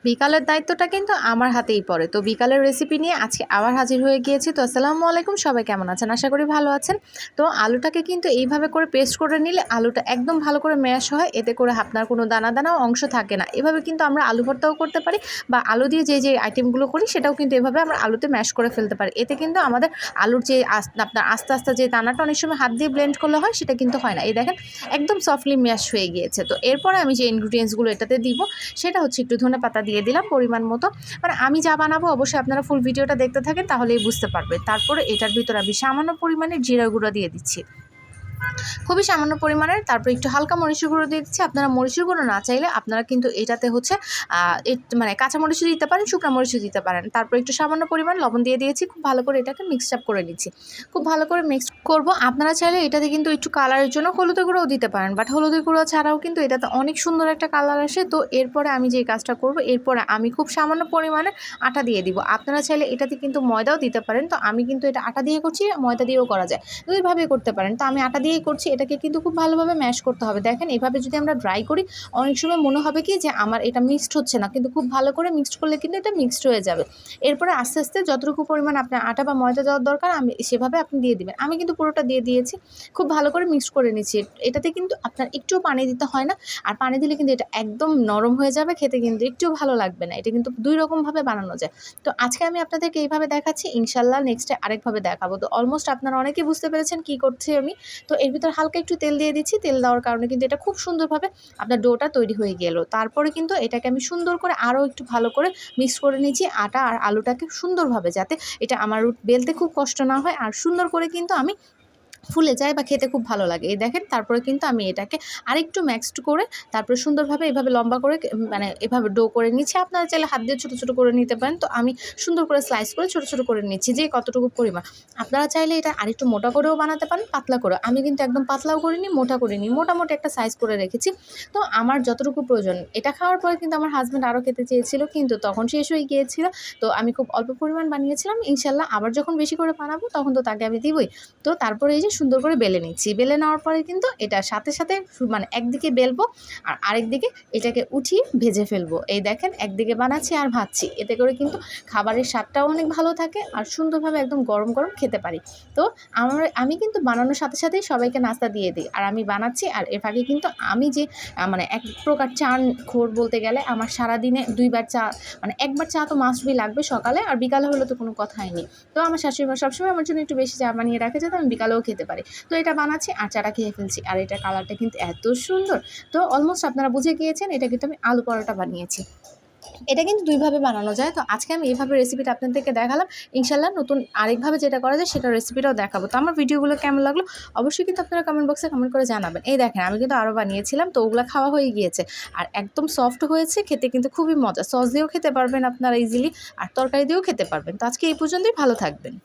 বিকালের দায়িত্বটা কিন্তু আমার হাতেই পড়ে। তো বিকালের রেসিপি নিয়ে আজকে আবার হাজির হয়ে গিয়েছি। তো আসসালামু আলাইকুম, সবাই কেমন আছেন? আশা করি ভালো আছেন। তো আলুটাকে কিন্তু এইভাবে করে পেস্ট করে নিলে আলুটা একদম ভালো করে ম্যাশ হয়, এতে করে আপনার কোনো দানা দানাও অংশ থাকে না। এভাবে কিন্তু আমরা আলু ভর্তাও করতে পারি, বা আলু দিয়ে যে আইটেমগুলো করি সেটাও কিন্তু এভাবে আমরা আলুতে ম্যাশ করে ফেলতে পারি। এতে কিন্তু আমাদের আলুর যে আপনার আস্তে আস্তে যে দানাটা অনেক সময় হাত দিয়ে ব্লেন্ড করলে হয়, সেটা কিন্তু হয় না। এই দেখেন একদম সফটলি ম্যাশ হয়ে গিয়েছে। তো এরপরে আমি যে ইনগ্রিডিয়েন্টসগুলো এটাতে দিব সেটা হচ্ছে একটু ধনেপাতা দিয়ে দিলাম পরিমাণ মতো। মানে আমি যা বানাবো অবশ্যই আপনারা ফুল ভিডিওটা দেখতে থাকেন, তাহলেই বুঝতে পারবেন। তারপরে এটার ভিতরে আমি সামান্য পরিমাণে জিরা গুঁড়ো দিয়ে দিচ্ছি, খুবই সামান্য পরিমাণের। তারপর একটু হালকা মরিচের গুঁড়ো দিয়ে দিচ্ছি। আপনারা মরিচের গুঁড়ো না চাইলে আপনারা কিন্তু এটাতে হচ্ছে মানে কাঁচা মরিচও দিতে পারেন, শুকনো মরিচও দিতে পারেন। তারপর একটু সামান্য পরিমাণ লবণ দিয়ে দিয়েছি। খুব ভালো করে এটাকে মিক্সড আপ করে নিচ্ছি, খুব ভালো করে মিক্স করব। আপনারা চাইলে এটাতে কিন্তু একটু কালারের জন্য হলুদের গুঁড়োও দিতে পারেন, বাট হলুদের গুঁড়ো ছাড়াও কিন্তু এটাতে অনেক সুন্দর একটা কালার আসে। তো এরপরে আমি যে কাজটা করব, এরপরে আমি খুব সামান্য পরিমাণে আটা দিয়ে দিব। আপনারা চাইলে এটাতে কিন্তু ময়দাও দিতে পারেন। তো আমি কিন্তু এটা আটা দিয়ে করছি, ময়দা দিয়েও করা যায়, দুইভাবেই করতে পারেন। তো আমি আটা দিয়েই করছি। এটাকে কিন্তু খুব ভালোভাবে ম্যাশ করতে হবে। দেখেন এভাবে যদি আমরা ড্রাই করি, অনেক সময় মনে হবে কি যে আমার এটা মিক্সড হচ্ছে না, কিন্তু খুব ভালো করে মিক্সড করলে কিন্তু এটা মিক্সড হয়ে যাবে। এরপরে আস্তে আস্তে যতটুকু পরিমাণ আপনার আটা বা ময়দা দেওয়ার দরকার আমি সেভাবে আপনি দিয়ে দিবেন। আমি কিন্তু পুরোটা দিয়ে দিয়েছি, খুব ভালো করে মিক্সড করে নিচ্ছি। এটাতে কিন্তু আপনার একটুও পানি দিতে হয় না, আর পানি দিলে কিন্তু এটা একদম নরম হয়ে যাবে, খেতে কিন্তু একটুও ভালো লাগবে না। এটা কিন্তু দুই রকমভাবে বানানো যায়। তো আজকে আমি আপনাদেরকে এইভাবে দেখাচ্ছি, ইনশাল্লাহ নেক্সটে আরেকভাবে দেখাবো। তো অলমোস্ট আপনারা অনেকেই বুঝতে পেরেছেন কী করছি আমি। তো এর ভিতর হালকা একটু তেল দিয়ে দিচ্ছি। তেল দেওয়ার কারণে কিন্তু এটা খুব সুন্দরভাবে আপনার ডোটা তৈরি হয়ে গেল। তারপরে কিন্তু এটাকে আমি সুন্দর করে আরও একটু ভালো করে মিক্স করে নিচ্ছি আটা আর আলুটাকে সুন্দরভাবে, যাতে এটা আমার বেলতে খুব কষ্ট না হয়, আর সুন্দর করে কিন্তু আমি ফুলে যায় বা খেতে খুব ভালো লাগে। এই দেখেন তারপরে কিন্তু আমি এটাকে আরেকটু মিক্সড করে তারপরে সুন্দরভাবে এভাবে লম্বা করে মানে এভাবে ডো করে নিচ্ছি। আপনারা চাইলে হাত দিয়ে ছোটো ছোটো করে নিতে পারেন। তো আমি সুন্দর করে স্লাইস করে ছোটো ছোটো করে নিচ্ছি, যে কতটুকু পরিমাণ। আপনারা চাইলে এটা আরেকটু মোটা করেও বানাতে পারেন, পাতলা করেও। আমি কিন্তু একদম পাতলাও করিনি, মোটা করিনি, মোটামুটি একটা সাইজ করে রেখেছি। তো আমার যতটুকু প্রয়োজন, এটা খাওয়ার পরে কিন্তু আমার হাজব্যান্ড আরও খেতে চেয়েছিল, কিন্তু তখন শেষ হয়ে গিয়েছিল। তো আমি খুব অল্প পরিমাণ বানিয়েছিলাম। ইনশাল্লাহ আবার যখন বেশি করে বানাবো তখন তো তাকে আমি দিবই। তো তারপরে এই যে সুন্দর করে বেলে নিচ্ছি। বেলে নেওয়ার পরে কিন্তু এটার সাথে সাথে মানে একদিকে বেলবো আর আরেকদিকে এটাকে উঠিয়ে ভেজে ফেলবো। এই দেখেন একদিকে বানাচ্ছি আর ভাজছি, এতে করে কিন্তু খাবারের স্বাদটাও অনেক ভালো থাকে আর সুন্দরভাবে একদম গরম গরম খেতে পারি। তো আমি কিন্তু বানানোর সাথে সাথেই সবাইকে নাস্তা দিয়ে দিই, আর আমি বানাচ্ছি। আর এর ফাঁকে কিন্তু আমি যে মানে এক প্রকার চা খোর বলতে গেলে, আমার সারাদিনে দুইবার চা, মানে একবার চা তো মাস্ট বি লাগবে, সকালে আর বিকালে হলে তো কোনো কথাই নেই। তো আমার শাশুড়ি মা সবসময় আমার জন্য একটু বেশি চা বানিয়ে রাখে, যাতে আমি বিকালেও খেতে পারি। তো এটা বানাচ্ছি আর চাটা খেয়ে ফেলছি, আর এটার কালারটা কিন্তু এত সুন্দর। তো অলমোস্ট আপনারা বুঝে গিয়েছেন এটা কিন্তু আমি আলু পরোটা বানিয়েছি। এটা কিন্তু দুইভাবে বানানো যায়। তো আজকে আমি এইভাবে রেসিপিটা আপনাদেরকে দেখালাম। ইনশাল্লাহ নতুন আরেকভাবে যেটা করা যায় সেটার রেসিপিটাও দেখাবো। তো আমার ভিডিওগুলো কেমন লাগলো অবশ্যই কিন্তু আপনারা কমেন্ট বক্সে কমেন্ট করে জানাবেন। এই দেখেন আমি কিন্তু আরও বানিয়েছিলাম, তো ওগুলো খাওয়া হয়ে গিয়েছে আর একদম সফট হয়েছে, খেতে কিন্তু খুবই মজা। সস দিয়েও খেতে পারবেন আপনারা ইজিলি, আর তরকারি দিয়েও খেতে পারবেন। তো আজকে এই পর্যন্তই, ভালো থাকবেন।